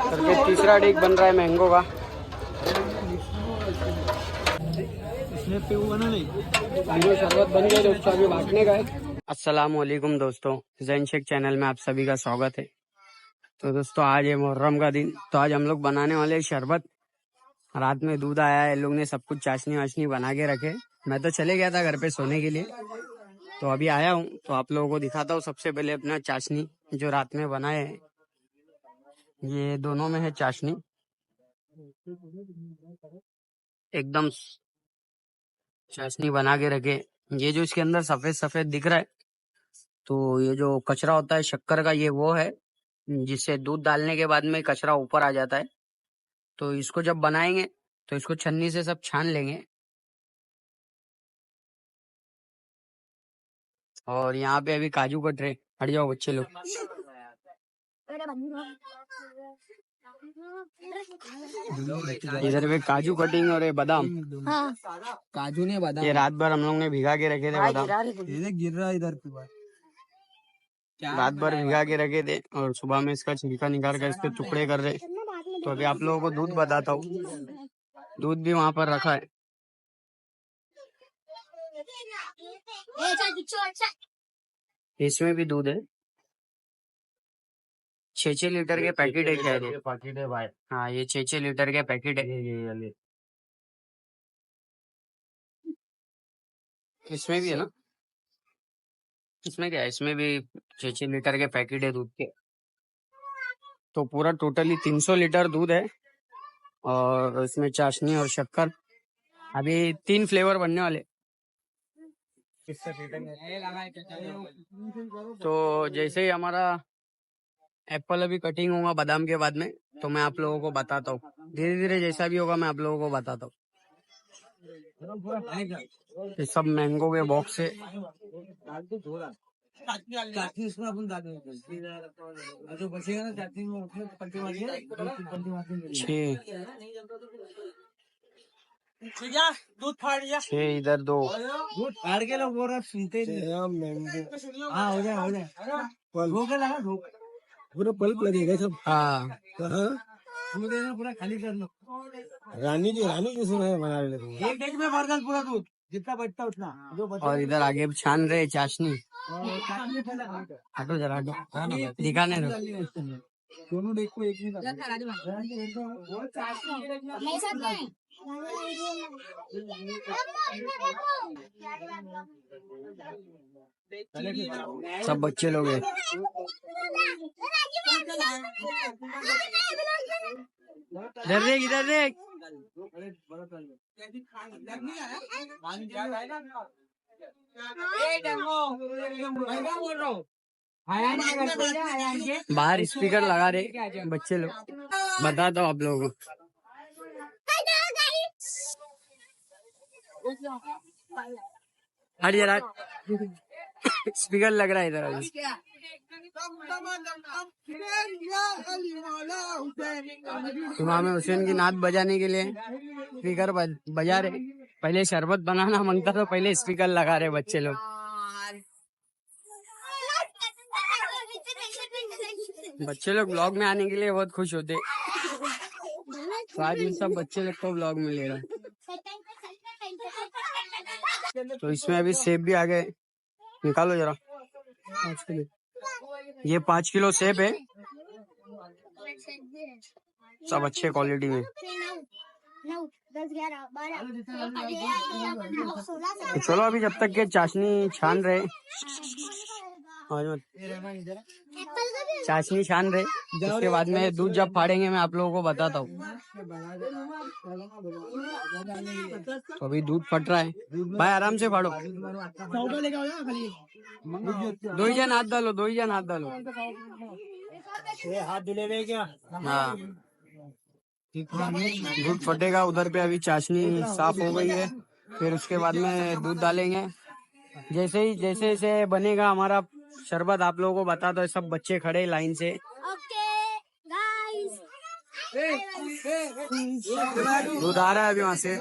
करके तीसरा डिक बन रहा है मैंगो का। शरबत बन गया दोस्तों, अभी बांटने का है। अस्सलाम वालेकुम दोस्तों, जैन शेख चैनल में आप सभी का स्वागत है। तो दोस्तों आज है मुहर्रम का दिन, तो आज हम लोग बनाने वाले हैं शरबत। रात में दूध आया है, लोग ने सब कुछ चाशनी वाशनी बना के रखे। मैं तो चले गया था घर पे सोने के लिए, तो अभी आया हूँ तो आप लोगों को दिखाता हूँ। सबसे पहले अपना चाशनी जो रात में बनाए हैं, ये दोनों में है चाशनी, एकदम चाशनी बना के रखे। ये जो इसके अंदर सफेद सफेद दिख रहा है, तो ये जो कचरा होता है शक्कर का, ये वो है जिससे दूध डालने के बाद में कचरा ऊपर आ जाता है। तो इसको जब बनाएंगे तो इसको छन्नी से सब छान लेंगे। और यहाँ पे अभी काजू कट रहे, हट जाओ बच्चे लोग। इधर पे काजू कटिंग और ये बादाम। हाँ। काजू ने बादाम ये रात भर हम लोग ने भिगा के रखे थे। बादाम गिर रहा इधर पे, रात भर भिगा के रखे थे और सुबह में इसका छिलका निकाल कर इसके टुकड़े कर रहे। तो अभी आप लोगों को दूध बताता हूँ। दूध भी वहाँ पर रखा है। इसमें भी दूध है, 6-6 लीटर के पैकेट है। क्या है पैकेट है भाई? हाँ, ये 6-6 लीटर के पैकेट है। इसमें भी है ना? इसमें क्या है? इसमें भी 6-6 लीटर के पैकेट है दूध के। तो पूरा टोटली 300 लीटर दूध है और इसमें चाशनी और शक्कर। अभी 3 फ्लेवर बनने वाले। तो जैसे ही हमारा एप्पल अभी कटिंग होगा बादाम के बाद में, तो मैं आप लोगों को बताता हूँ। धीरे धीरे जैसा भी होगा मैं आप लोगों को बताता हूँ। ये सब मैंगो के बॉक्स है। दूध फाड़ लिया, 6 इधर 2 दूध फाड़ के लोग बोल रहे सुनते नहीं। हाँ हो जाए, हो जाए पूरा पल्प लगेगा सब। हाँ पूरा खाली कर लो। रानी जी सुना है बना रहे एक डेग में भर कर पूरा दूध जितना बचता उतना। और इधर आगे छान रहे चाशनी। हटो जरा, हटो दिखाने दो। दोनों डेग को एक में सब बच्चे लोग हैं। इधर देख, इधर देख। बाहर स्पीकर लगा रहे बच्चे लोग। बता दो आप लोगों को। हट जरा, स्पीकर लग रहा है इधर अभी। इमाम हुसैन की नात बजाने के लिए स्पीकर बजा रहे। पहले शरबत बनाना मांगता तो पहले स्पीकर लगा रहे बच्चे लोग। बच्चे लोग ब्लॉग में आने के लिए बहुत खुश होते। तो आज इन सब बच्चे लोग को ब्लॉग में ले रहा है। तो इसमें अभी सेब भी आ गए, निकालो जरा। ये 5 किलो सेब है, सब अच्छे क्वालिटी में। तो चलो अभी जब तक के चाशनी छान रहे, चाशनी छान रहे, उसके बाद में दूध जब फाड़ेंगे मैं आप लोगों को बताता हूँ। तो अभी दूध फट रहा है भाई, आराम से फाड़ो। 2 ही जन हाथ डालो, 2 ही जन हाथ डालो। हाथ धुले क्या? हाँ, दूध फटेगा उधर पे। अभी चाशनी साफ हो गई है, फिर उसके बाद में दूध डालेंगे। जैसे जैसे बनेगा हमारा शरबत आप लोगों को बता दो। सब बच्चे खड़े लाइन से। दूध आ रहा है अभी वहाँ से।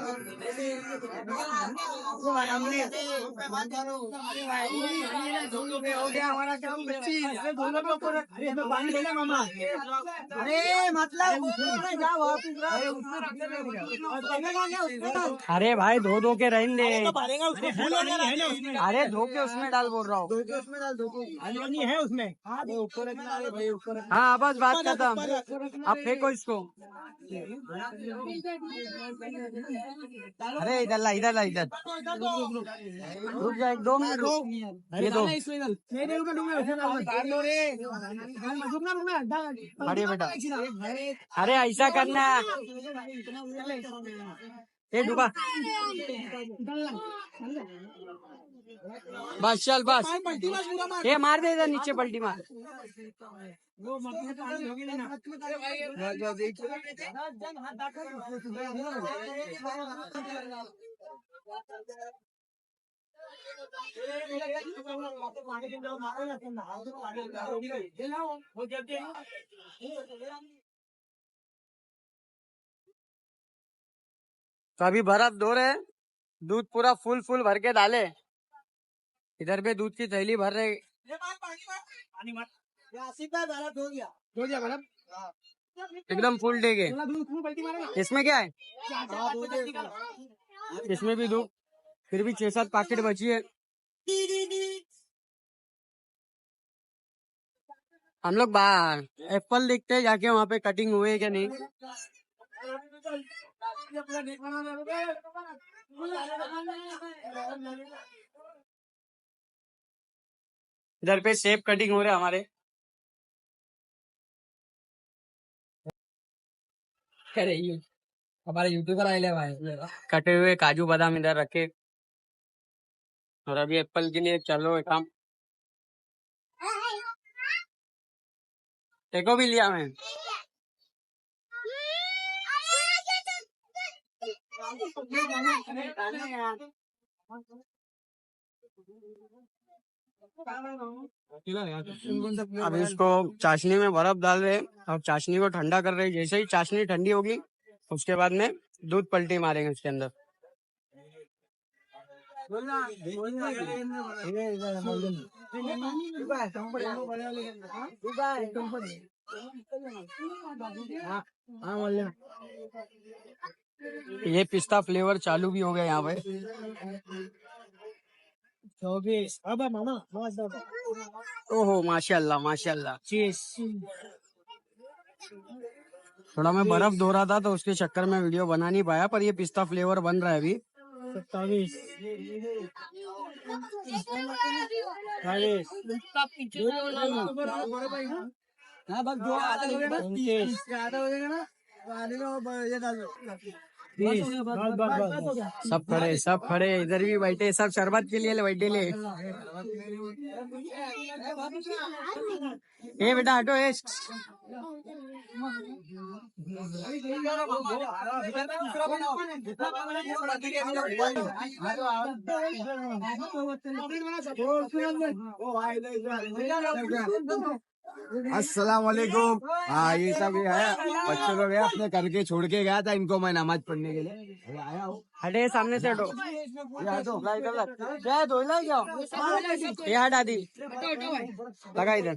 अरे भाई धो धो के रहने दे। अरे धो के उसमें डाल बोल रहा हूँ। है उसमें। हाँ बस बात खत्म। आप फेंको इसको। अरे इधर ला इधर ला इधर। रुक जा 1-2 मिनट। ये दो अरे बेटा। अरे ऐसा करना। ये डूबा। बस चल बस। ये मार दे इधर नीचे पलटी मार। तो अभी बर्फ धो रहे। दूध पूरा फुल भर के डाले। इधर पे दूध की थैली भर रहे। एकदम फुल देंगे। इसमें क्या है? इसमें भी दूध। फिर भी 6-7 पैकेट बची है। हम लोग बाहर एप्पल देखते हैं जाके वहाँ पे कटिंग हुए क्या नहीं। इधर पे सेब कटिंग हो रहे हमारे। अरे हमारे यूट्यूबर आए भाई। कटे हुए काजू बादाम इधर रखे। और अभी एप्पल के लिए चलो एक काम। देखो भी लिया मैं। अब इसको चाशनी में बर्फ डाल रहे और चाशनी को ठंडा कर रहे। जैसे ही चाशनी ठंडी होगी उसके बाद में दूध पलटी मारेंगे उसके अंदर। ये पिस्ता फ्लेवर चालू भी हो गया यहाँ पे। 24 अब मामा। ओहो माशाल्लाह माशाल्लाह। थोड़ा मैं बर्फ धो रहा था तो उसके चक्कर में वीडियो बना नहीं पाया। पर ये पिस्ता फ्लेवर बन रहा है अभी। 27 सब खड़े इधर भी बैठे। सब शरबत के लिए बैठे ले। ए बेटा हटो। अस्सलाम वालेकुम। हाँ ये सब ये है बच्चे लोग है अपने करके छोड़ के गया था इनको मैं नमाज पढ़ने के लिए आया हूँ। हटे सामने से हटो। ये हटा दी। लगा इधर।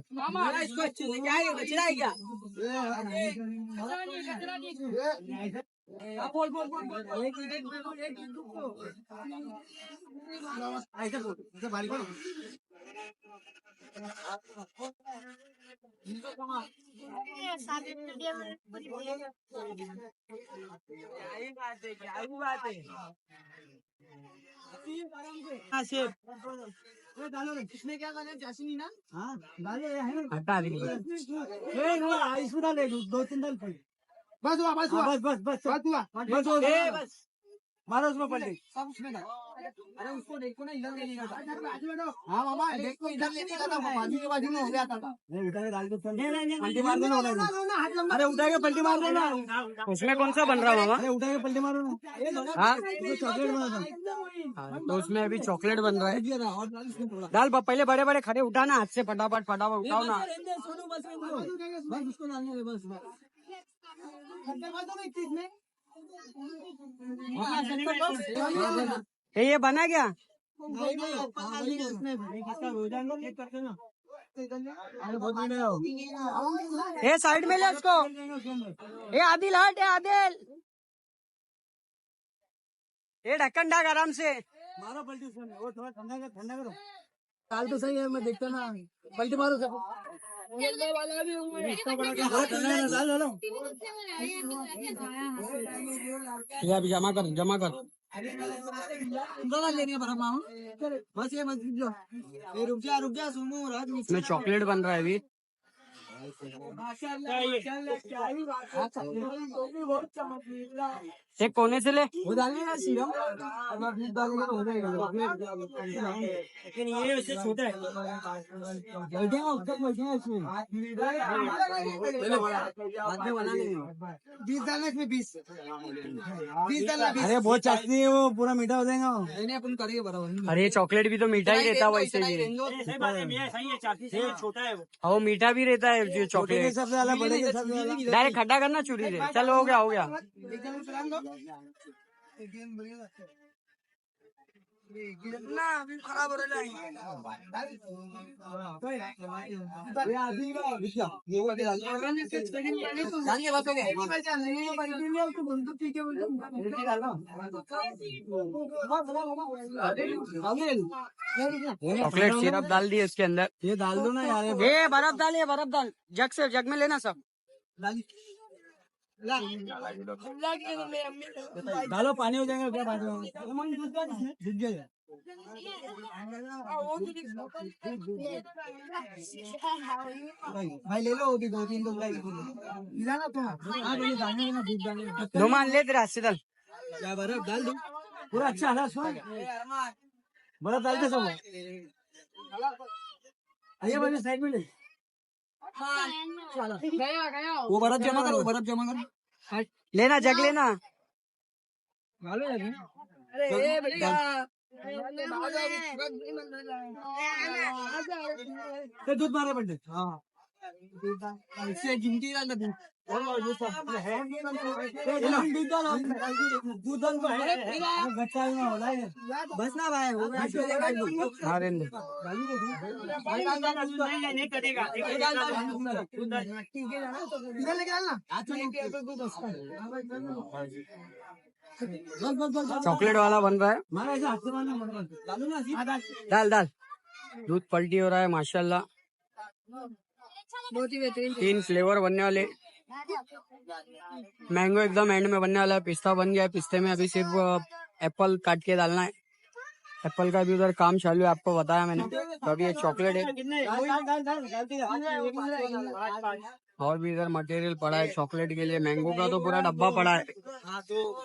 इसमें क्या करना है चाशनी ना। हाँ हटा दी। इसमें डाले 2-3 डाल। बस हुआ बस हुआ बस बस बस बस मारो उसमें पलटी सब उसमें डाल। अरे उसको देखो ना इधर लेने का। हाँ मामा देखो इधर लेने का था। बाजू के बाजू में हो गया था। उठा के डाल दो पलटी मार देना। अरे उठा के पलटी मार देना। उसमें कौन सा बन रहा मामा? अरे उठा के पलटी मारो ना। हाँ चॉकलेट बना था। तो उसमें अभी चॉकलेट बन रहा है। डाल पहले बड़े बड़े खड़े उठाना हाथ से फटाफट उठाओ ना। बस उसको डालने बस ये बना क्या? ए साइड में ले उसको। ए आदिल हट, ए आदिल, ये ढक्कन ढाक आराम से। मारो पलटी उसमें, वो थोड़ा ठंडा करो। काल तो सही है, मैं देखता ना, पलटी मारो सब। ये अभी जमा कर, जमा कर। लेनी है बस ये मत रुक जा सुनो रात में। इसमें चॉकलेट बन रहा है अभी। एक कोने से ले। वो डालने ना सीरम, डालेंगे तो हो जाएगा। लेकिन ये उससे छोटा है। बैठेगा उसका बैठेगा इसमें। बाद में बना लेंगे। 20 डालना इसमें, 20 डालना। अरे बहुत चाशनी है, वो पूरा मीठा हो जाएगा। नहीं अपन करेंगे बराबर। अरे चॉकलेट भी तो मीठा ही रहता है वैसे भी। छोटा है वो मीठा भी रहता है ये चॉकलेट। सबसे अलग बड़े के सबसे अलग। डायरेक्ट खड्डा करना चूरी से। चलो हो गया, हो गया। खराब हो रहा चॉकलेट सिरप डाल दिए इसके अंदर। ये डाल दो ना यार। ये बर्फ डालिए, बर्फ डाल। जग से, जग में लेना सब। डालो, पानी हो जाएगा क्या? पानी दूध जाएगा। भाई ले लो, 2-3 लोग मिलाना तो। हाँ भाई डालने ना, दूध डालने। दो मान ले तेरा से डाल। क्या बर्फ डाल दो पूरा। अच्छा है, बर्फ डाल दे सब। आइए भाई साइड में ले। वो बर्फ जमा करो, बर्फ जमा करो। लेना, जग लेना। दूध मारे पंडित। हाँ इससे गिनती डाल दे। बस ना भाई, हाँ रेंदे। चॉकलेट वाला बन रहा है। डाल डाल। दूध पलटी हो रहा है माशाल्लाह। 3 फ्लेवर बनने वाले। मैंगो एकदम एंड में बनने वाला है। पिस्ता बन गया है। पिस्ते में अभी सिर्फ एप्पल काट के डालना है। एप्पल का भी उधर काम चालू है, आपको बताया मैंने। तो अभी ये चॉकलेट है और भी इधर मटेरियल पड़ा है चॉकलेट के लिए। मैंगो का तो पूरा डब्बा पड़ा है। तो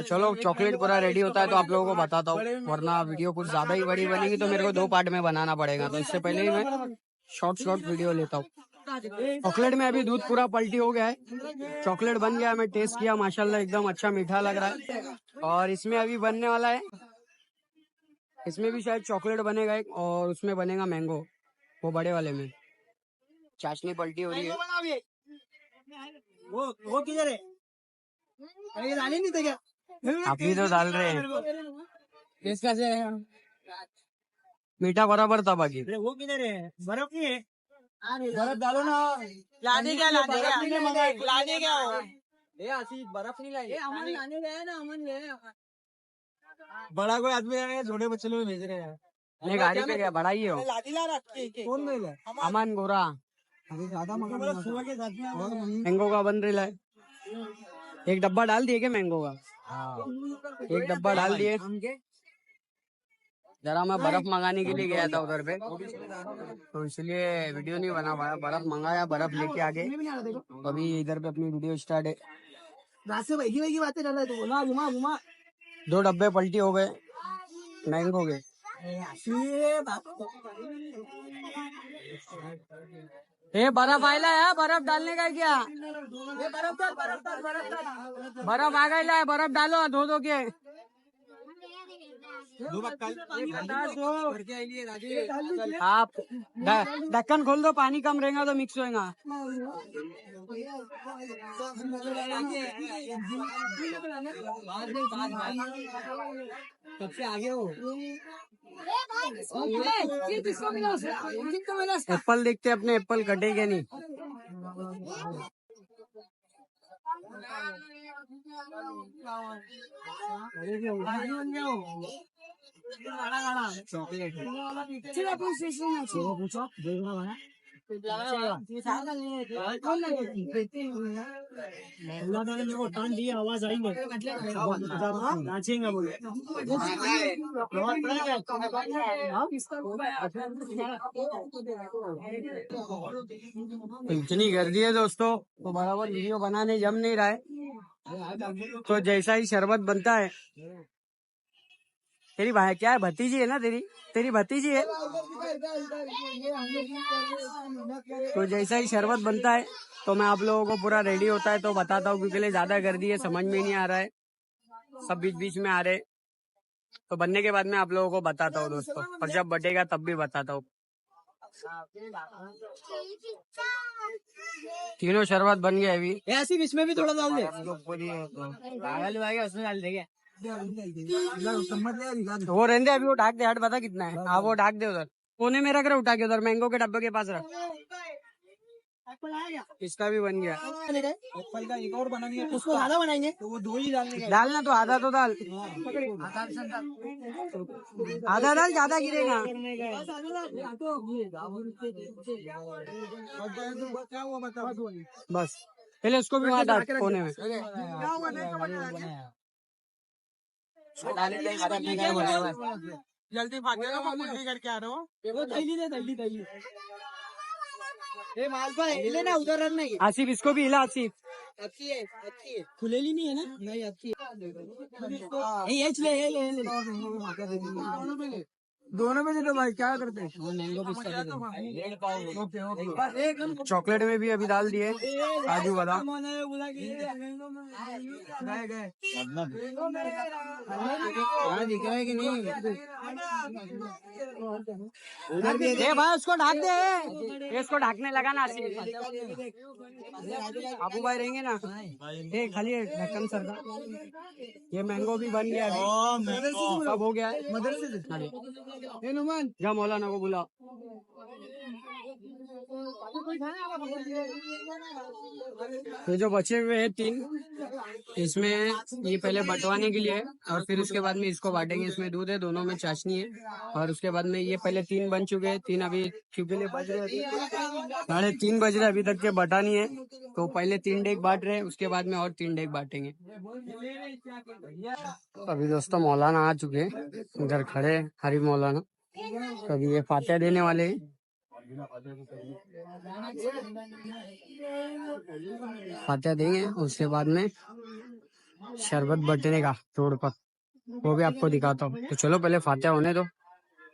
चलो चॉकलेट पूरा रेडी होता है तो आप लोगों को बताता हूँ, वरना वीडियो कुछ ज्यादा ही बड़ी बनेगी तो मेरे को 2 पार्ट में बनाना पड़ेगा। तो इससे पहले ही मैं शॉर्ट वीडियो लेता हूँ। चॉकलेट में अभी दूध पूरा पलटी हो गया है। चॉकलेट बन गया, मैं टेस्ट किया, माशाल्लाह एकदम अच्छा मीठा लग रहा है। और इसमें अभी बनने वाला है, इसमें भी शायद चॉकलेट बनेगा एक, और उसमें बनेगा मैंगो, वो बड़े वाले में। चाशनी पलटी हो रही है। वो किधर है? अरे डाले नहीं था क्या? आप भी तो डाल रहे हैं। इसका से मीठा बराबर था बाकी। वो किधर है? बर्फ नहीं है? बर्फ डालो ना। लाने क्या बर्फ नहीं लाई। अमन लाने गया ना, अमन गया। बड़ा कोई आदमी है, छोटे बच्चे लोग भेज रहे हैं। नहीं गाड़ी पे गया, बड़ा ही हो। कौन नहीं? अमन गोरा अभी ज्यादा सुबह के साथ में मैंगो का बन रहा है। एक डब्बा डाल दिए क्या मैंगो का? एक डब्बा डाल दिए। जरा मैं बर्फ मंगाने के लिए गया था उधर पे, तो इसलिए वीडियो नहीं बना पाया। बर्फ मंगाया, बर्फ लेके आगे अभी इधर पे अपनी वीडियो स्टार्ट है। वही बातें कर रहा है तो बोला घुमा 2 डब्बे पलटी हो गए मैंगो के। ये बर्फ आयला है, बर्फ डालने का क्या? बर्फ आ गया है, बर्फ डालो धो के। आप ढक्कन खोल दो, पानी कम रहेगा तो मिक्स होएगा। सबसे आगे हो। एप्पल देखते अपने, एप्पल कटेगा नहीं। आवाज आई नाचेंगे बोले। इतनी गर्दी है दोस्तों, तो बराबर वीडियो बनाने जम नहीं रहा है। तो जैसा ही शरबत बनता है, तेरी भाई क्या है, भतीजी है ना तेरी भतीजी है। तो जैसा ही शरबत बनता है तो मैं आप लोगों को पूरा रेडी होता है तो बताता हूँ, क्योंकि ज्यादा गर्दी है, समझ में नहीं आ रहा है, सब बीच बीच में आ रहे। तो बनने के बाद में आप लोगों को बताता हूँ दोस्तों, और जब बटेगा तब भी बताता हूँ। तीनों शरबत बन गए अभी। ऐसी इसमें भी थोड़ा डाल दे। उसमें डाल देंगे वो रहने, अभी वो ढाक दे। हट बता कितना है। हाँ वो ढाक दे उधर कोने में रख रहे, उठा के उधर मैंगो के डब्बे के पास रख। इसका भी बन गया। एप्पल का एक और बनानी है, उसको आधा बनाएंगे तो वो दो ही डालने का। डालना तो आधा तो डाल, आधा डाल, ज्यादा गिरेगा। बस पहले उसको भी वहाँ डाल कोने में। जल्दी भागेगा, मैं करके आ रहा हूँ। वो थैली दे, थैली। मालपा लेना, उधर रखना। आसिफ इसको भी हिला। आसिफ अच्छी है खुलेली नहीं है ना? नहीं अच्छी है। दोनों में तो भाई क्या करते हैं? चॉकलेट में भी अभी डाल दिए काजू बादाम। कि नहीं? भाई उसको ढाक दे, इसको ढाकने लगा ना। आपू भाई रहेंगे ना, खाली ढक्कन सर का। ये मैंगो भी बन गया, सब हो गया। जा मौलाना को बुला। तो जो बचे हुए हैं तीन, इसमें ये पहले बंटवाने के लिए और फिर उसके बाद में इसको बांटेंगे। इसमें दूध है, दोनों में चाशनी है, और उसके बाद में ये पहले तीन बन चुके हैं, तीन अभी क्योंकि बज रहे, 3:30 बज रहे अभी तक के बटानी है। तो पहले 3 डेग बांट रहे, उसके बाद में और 3 डेग बांटेंगे। अभी दोस्तों मौलाना आ चुके हैं, इधर खड़े हरी मौलाना। कभी ये फातिहा देने वाले हैं। फातिहा देंगे, उसके बाद में शरबत बटने का रोड पर, वो भी आपको दिखाता हूँ। तो चलो पहले फातिहा होने दो,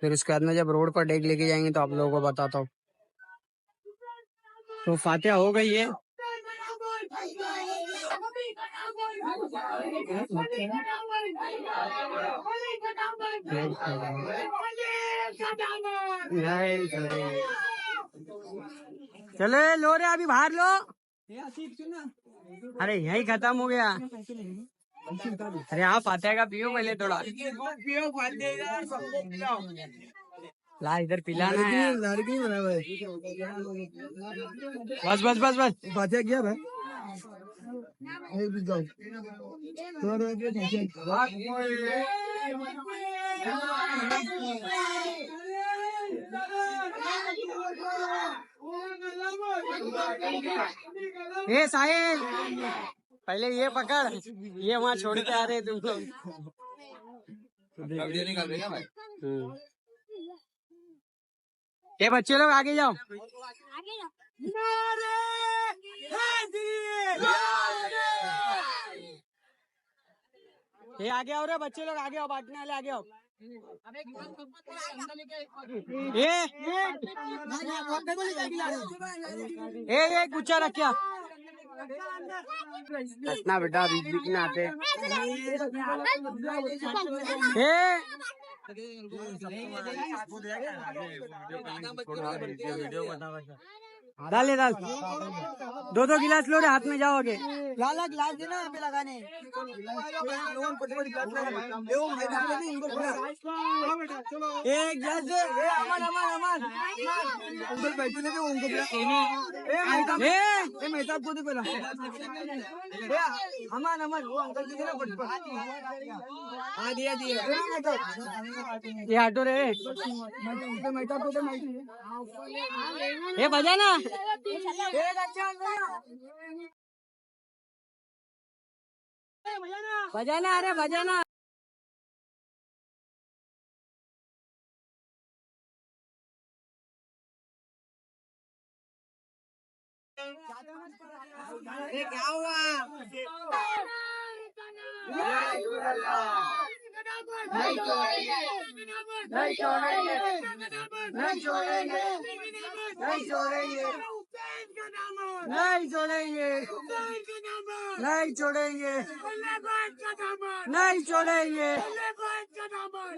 फिर उसके बाद में जब रोड पर डेग लेके जाएंगे तो आप लोगों को बताता हूँ। तो फातिहा हो गई है। चलो लो रे, अभी बाहर लो। अरे यही खत्म हो गया। अरे आप फातिहा का पियो पहले थोड़ा। ला इधर पिलाना है। बस बस बस बस फातिहा किया भाई। ए साहिल, पहले ये पकड़, ये वहाँ छोड़ के आ रहे तुम लोग। ये बच्चे लोग आगे जाओ। ये आगे आओ रे बच्चे लोग, आगे आओ, बांटने वाले आगे आओ। ये गुच्छा रखिया। हंसना बेटा, बीच बीच में आते। डाले डाल, दो दो गिलास लो रे, हाथ में जाओ आगे। लाला गिलास देना यहाँ पे लगाने। एक गिलास दे। अमन अमन अमन अंकल बैठे थे उनको मेहताब को दे पहला। अमन अमन वो अंकल की ना पट हाँ दिया दिया ये हटो रे, मेहताब को दे। ये बजा ना। बजाना, अरे बजाना। क्या हुआ? नहीं छोड़ेंगे, नहीं छोड़ेंगे, नहीं छोड़ेंगे, नहीं छोड़ेंगे, नहीं छोड़ेंगे, नहीं छोड़ेंगे, नहीं छोड़ेंगे,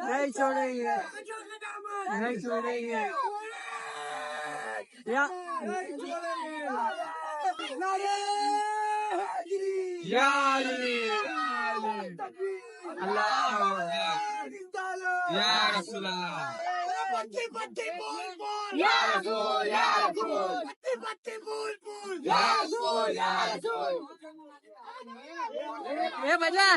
नहीं छोड़ेंगे, नहीं छोड़ेंगे। या या रसूल अल्लाह। पत्ते पत्ते बोल बोल या रसूल या रसूल, पत्ते पत्ते बोल बोल या रसूल या रसूल। ये बजा।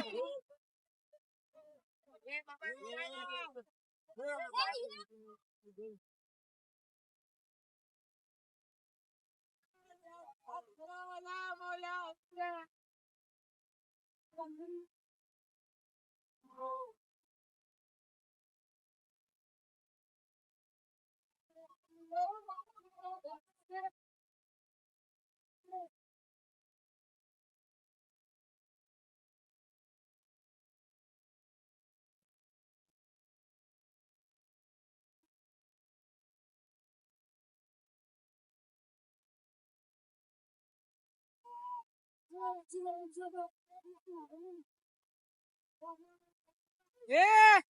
ये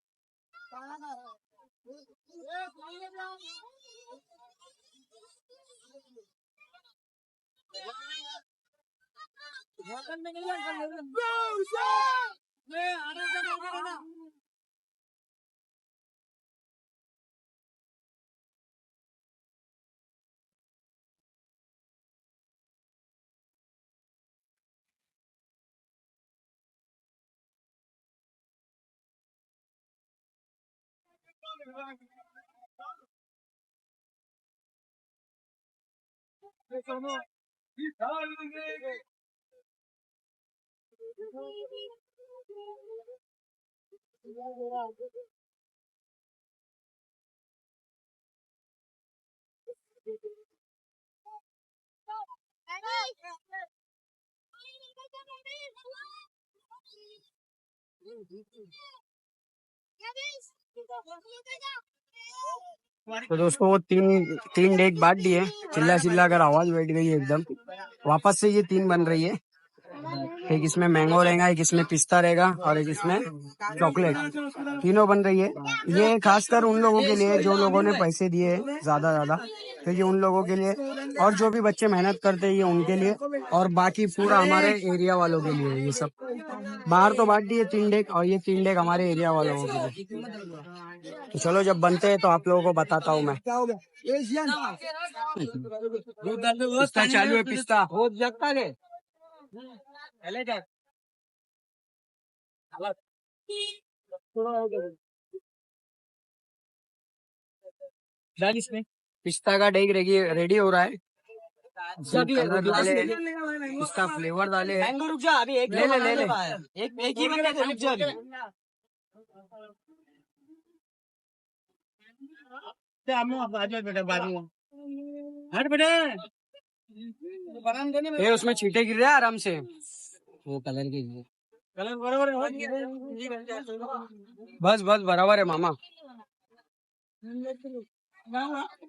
तो दोस्तों वो तीन तीन डेग बांट दिए, चिल्ला चिल्ला कर आवाज बैठ गई है एकदम। वापस से ये तीन बन रही है, एक इसमें मैंगो रहेगा, एक इसमें पिस्ता रहेगा और एक इसमें चॉकलेट, तीनों बन रही है। ये खासकर उन लोगों के लिए जो लोगों ने पैसे दिए ज्यादा, तो ये उन लोगों के लिए, और जो भी बच्चे मेहनत करते हैं ये उनके लिए, और बाकी पूरा हमारे एरिया वालों के लिए। ये सब बाहर तो बांट दिए तीन डेग, और ये तीन डेग हमारे एरिया वालों के लिए। तो चलो जब बनते हैं तो आप लोगों को बताता हूँ मैं। पिस्ता चालू है, पिस्ता डाल इसमें। पिस्ता का डेग रेडी हो रहा है। कलर डाले, पिस्ता फ्लेवर डाले। रुक जा, अभी एक ले ले एक ही बंदा रुक जा। हट बेटे, ये उसमें छींटे गिर रहे हैं आराम से, वो कलर के कलर बराबर है। बस बराबर है मामा।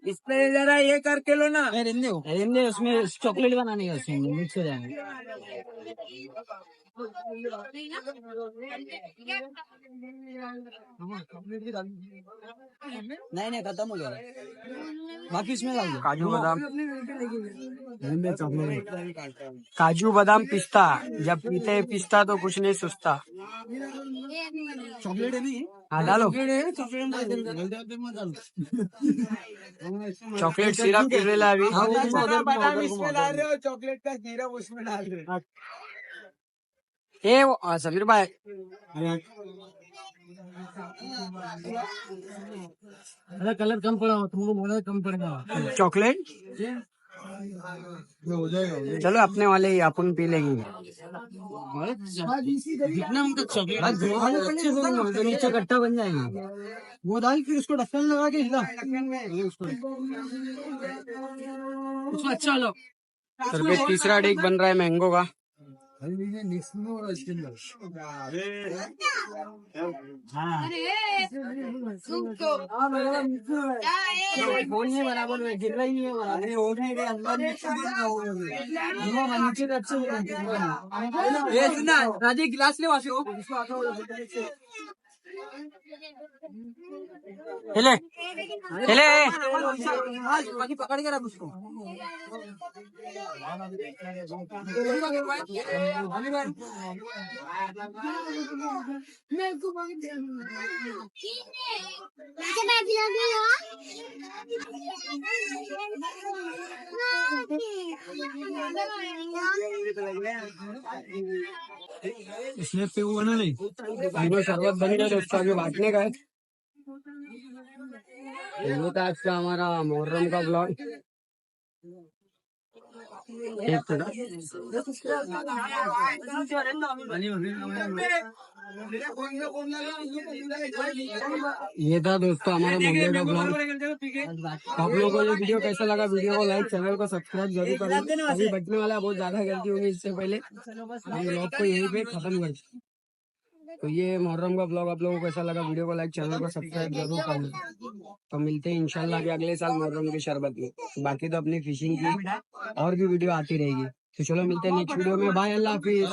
इस पे जरा ये करके लो ना। रहने उसमें चॉकलेट बनाने का, उसमें मिक्स हो जाएंगे। नहीं नहीं खत्म हो गया, बाकी इसमें डाल दो। काजू बादाम, चॉकलेट काजू बादाम पिस्ता, जब पीते हैं पिस्ता तो कुछ नहीं सुस्ता। चॉकलेट है नहीं, हाँ डालो, चॉकलेट सिरप गिरेला अभी। बादाम इसमें डाल रहे हो, चॉकलेट का सिरप उसमें डाल रहे हो। समीर भाई अरे कलर कम पड़ा, तुमको बोला कम पड़ेगा। चॉकलेट, चलो अपने वाले ही अपन पी लेंगे। जितना उनका चॉकलेट अच्छे से तो नीचे कट्टा बन जाएगा। वो डाल फिर उसको ढक्कन लगा के हिला उसको, अच्छा लो। तो फिर तीसरा डिश बन रहा है मैंगो का। फोन नहीं बराबर में गिर रही है, बराबर हो नहीं रहे अंदर नीचे अच्छे। ये सुना राजे, गिलास ले वासे हो हिले हिले, बाकी पकड़ के रख उसको। इसमें पे वो ना नहीं, शरबत बन गया दोस्तों, अभी बांटने का है। ये था आज का हमारा मुहर्रम का ब्लॉग। ये था दोस्तों हमारा मुंबई का ब्लॉग। आप लोगों को ये वीडियो कैसा लगा, वीडियो को लाइक, चैनल को सब्सक्राइब जरूर करना। अभी बचने वाला बहुत ज्यादा गलती होगी, इससे पहले हम ब्लॉग को यहीं पे खत्म करते। तो ये मुहर्रम का ब्लॉग आप लोगों को कैसा लगा, वीडियो को लाइक, चैनल को सब्सक्राइब जरूर करना। तो मिलते हैं इंशाल्लाह कि अगले साल मुहर्रम के शरबत में। बाकी तो अपनी फिशिंग की और भी वीडियो आती रहेगी। तो चलो मिलते हैं नेक्स्ट वीडियो में। बाय, अल्लाह हाफिज।